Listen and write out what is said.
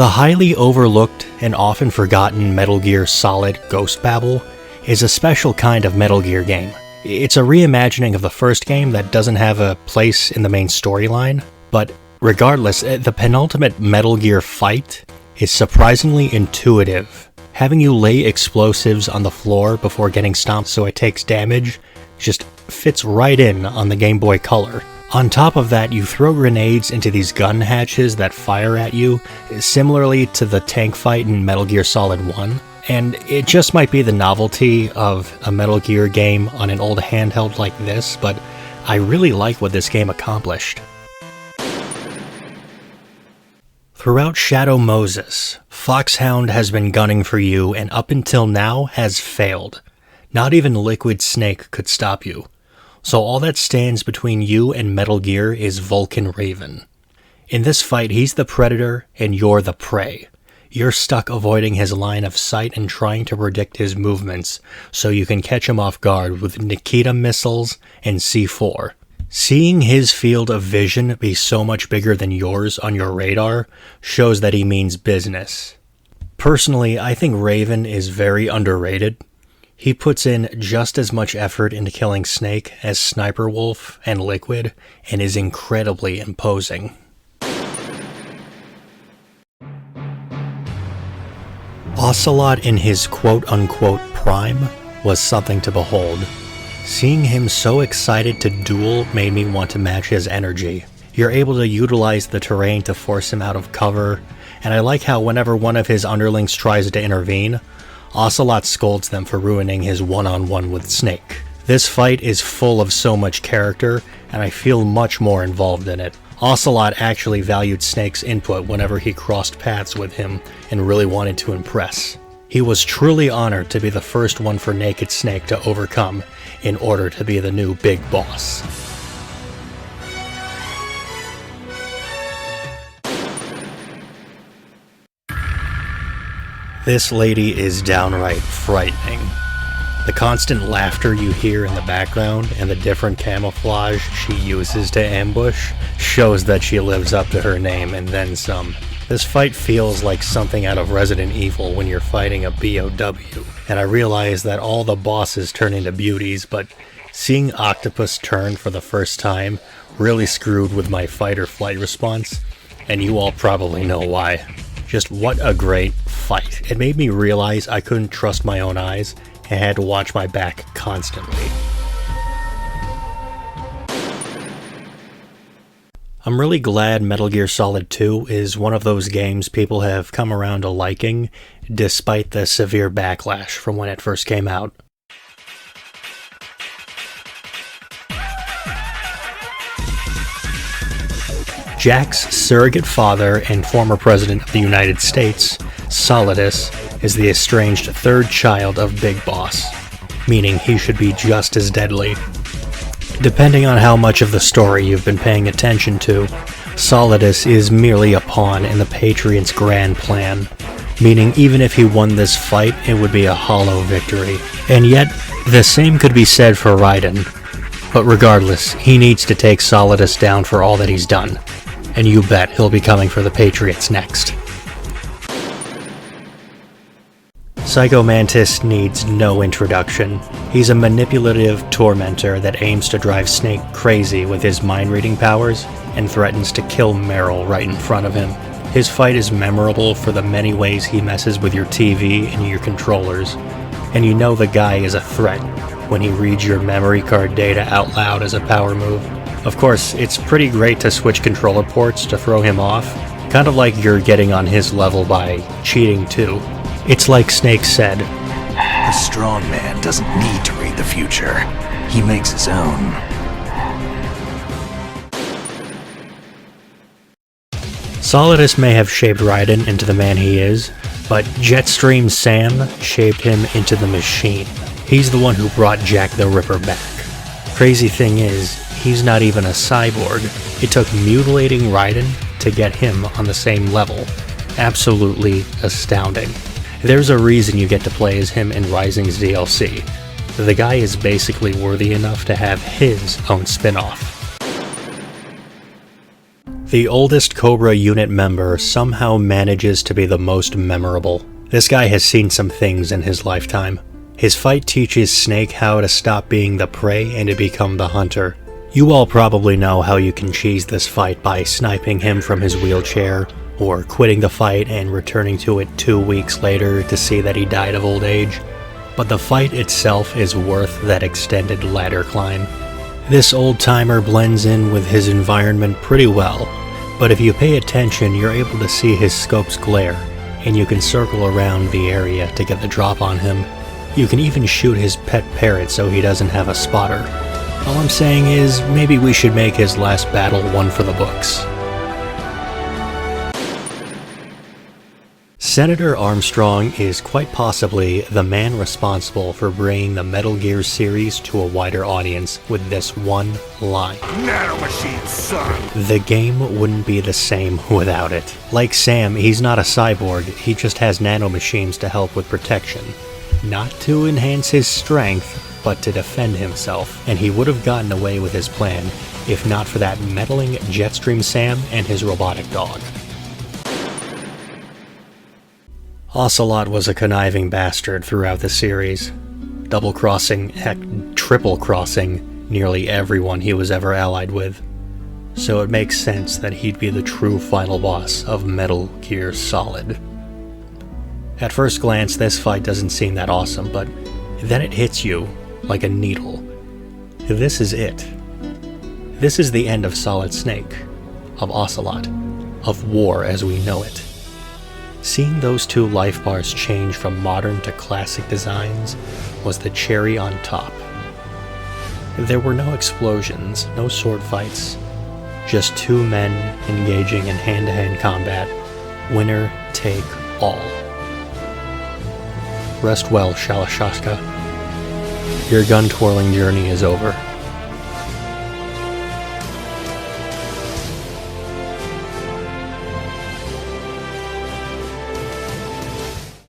The highly overlooked and often forgotten Metal Gear Solid Ghost Babel is a special kind of Metal Gear game. It's a reimagining of the first game that doesn't have a place in the main storyline, but regardless, the penultimate Metal Gear fight is surprisingly intuitive. Having you lay explosives on the floor before getting stomped so it takes damage just fits right in on the Game Boy Color. On top of that, you throw grenades into these gun hatches that fire at you, similarly to the tank fight in Metal Gear Solid 1. And it just might be the novelty of a Metal Gear game on an old handheld like this, but I really like what this game accomplished. Throughout Shadow Moses, Foxhound has been gunning for you and up until now has failed. Not even Liquid Snake could stop you. So all that stands between you and Metal Gear is Vulcan Raven. In this fight, he's the predator and you're the prey. You're stuck avoiding his line of sight and trying to predict his movements so you can catch him off guard with Nikita missiles and C4. Seeing his field of vision be so much bigger than yours on your radar shows that he means business. Personally, I think Raven is very underrated. He puts in just as much effort into killing Snake as Sniper Wolf and Liquid, and is incredibly imposing. Ocelot in his quote-unquote prime was something to behold. Seeing him so excited to duel made me want to match his energy. You're able to utilize the terrain to force him out of cover, and I like how whenever one of his underlings tries to intervene, Ocelot scolds them for ruining his one-on-one with Snake. This fight is full of so much character, and I feel much more involved in it. Ocelot actually valued Snake's input whenever he crossed paths with him and really wanted to impress. He was truly honored to be the first one for Naked Snake to overcome in order to be the new big boss. This lady is downright frightening. The constant laughter you hear in the background and the different camouflage she uses to ambush shows that she lives up to her name and then some. This fight feels like something out of Resident Evil when you're fighting a BOW, and I realize that all the bosses turn into beauties, but seeing Octopus turn for the first time really screwed with my fight or flight response, and you all probably know why. Just what a great fight. It made me realize I couldn't trust my own eyes and had to watch my back constantly. I'm really glad Metal Gear Solid 2 is one of those games people have come around to liking, despite the severe backlash from when it first came out. Jack's surrogate father and former president of the United States, Solidus, is the estranged third child of Big Boss, meaning he should be just as deadly. Depending on how much of the story you've been paying attention to, Solidus is merely a pawn in the Patriots' grand plan, meaning even if he won this fight, it would be a hollow victory. And yet, the same could be said for Raiden. But regardless, he needs to take Solidus down for all that he's done. And you bet he'll be coming for the Patriots next. Psycho Mantis needs no introduction. He's a manipulative tormentor that aims to drive Snake crazy with his mind-reading powers and threatens to kill Meryl right in front of him. His fight is memorable for the many ways he messes with your TV and your controllers, and you know the guy is a threat when he reads your memory card data out loud as a power move. Of course, it's pretty great to switch controller ports to throw him off, kind of like you're getting on his level by cheating too. It's like Snake said, "A strong man doesn't need to read the future. He makes his own." Solidus may have shaped Raiden into the man he is, but Jetstream Sam shaped him into the machine. He's the one who brought Jack the Ripper back. Crazy thing is, he's not even a cyborg. It took mutilating Raiden to get him on the same level. Absolutely astounding. There's a reason you get to play as him in Rising's DLC. The guy is basically worthy enough to have his own spin-off. The oldest Cobra unit member somehow manages to be the most memorable. This guy has seen some things in his lifetime. His fight teaches Snake how to stop being the prey and to become the hunter. You all probably know how you can cheese this fight by sniping him from his wheelchair, or quitting the fight and returning to it 2 weeks later to see that he died of old age. But the fight itself is worth that extended ladder climb. This old-timer blends in with his environment pretty well, but if you pay attention you're able to see his scope's glare, and you can circle around the area to get the drop on him. You can even shoot his pet parrot so he doesn't have a spotter. All I'm saying is, maybe we should make his last battle one for the books. Senator Armstrong is quite possibly the man responsible for bringing the Metal Gear series to a wider audience with this one line. Nanomachine, son! The game wouldn't be the same without it. Like Sam, he's not a cyborg, he just has nanomachines to help with protection. Not to enhance his strength, but to defend himself, and he would have gotten away with his plan if not for that meddling Jetstream Sam and his robotic dog. Ocelot was a conniving bastard throughout the series, double-crossing, heck, triple-crossing nearly everyone he was ever allied with, so it makes sense that he'd be the true final boss of Metal Gear Solid. At first glance, this fight doesn't seem that awesome, but then it hits you like a needle. This is it. This is the end of Solid Snake, of Ocelot, of war as we know it. Seeing those two life bars change from modern to classic designs was the cherry on top. There were no explosions, no sword fights, just two men engaging in hand-to-hand combat, winner take all. Rest well, Shalashaska. Your gun-twirling journey is over.